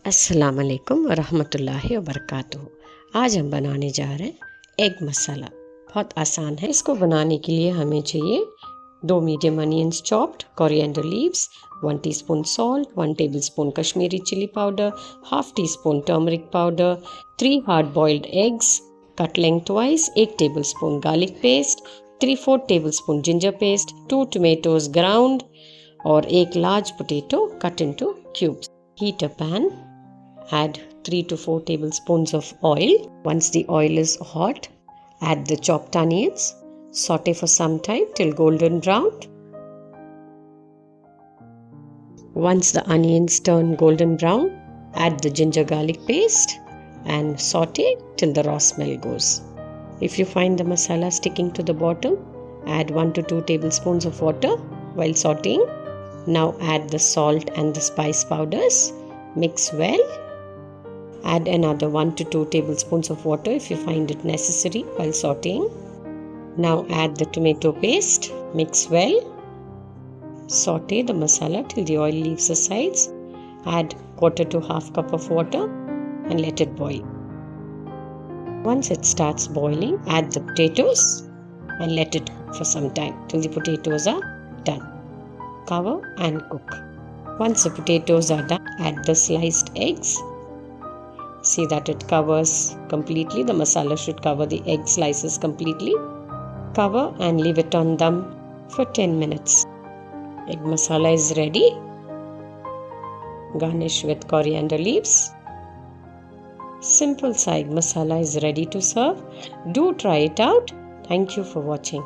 अस्सलाम वालेकुम वरहमतुल्लाहि वबरकातुहू। आज हम बनाने जा रहे हैं एग मसाला। बहुत आसान है। इसको बनाने के लिए हमें चाहिए 2 medium onions chopped, coriander leaves, 1 teaspoon salt, 1 tablespoon Kashmiri chilli powder, half teaspoon turmeric powder, 3 hard boiled eggs cut lengthwise, 1 tablespoon garlic paste, 3/4 tablespoon ginger paste, 2 tomatoes ground और 1 large potato cut into cubes. Heat a pan. Add 3 to 4 tablespoons of oil. Once the oil is hot, add the chopped onions. Saute for some time till golden brown. Once the onions turn golden brown, add the ginger garlic paste and saute till the raw smell goes. If you find the masala sticking to the bottom, add 1 to 2 tablespoons of water while sauteing. Now add the salt and the spice powders. Mix well. Add another 1 to 2 tablespoons of water if you find it necessary while sauteing. Now add the tomato paste. Mix well. Saute the masala till the oil leaves the sides. Add 1/4 to 1/2 cup of water and let it boil. Once it starts boiling, add the potatoes and let it cook for some time till the potatoes are done. Cover and cook. Once the potatoes are done, add the sliced eggs. See that it covers completely. The masala should cover the egg slices completely. Cover and leave it on dum for 10 minutes. Egg masala is ready. Garnish with coriander leaves. Simple egg masala is ready to serve. Do try it out. Thank you for watching.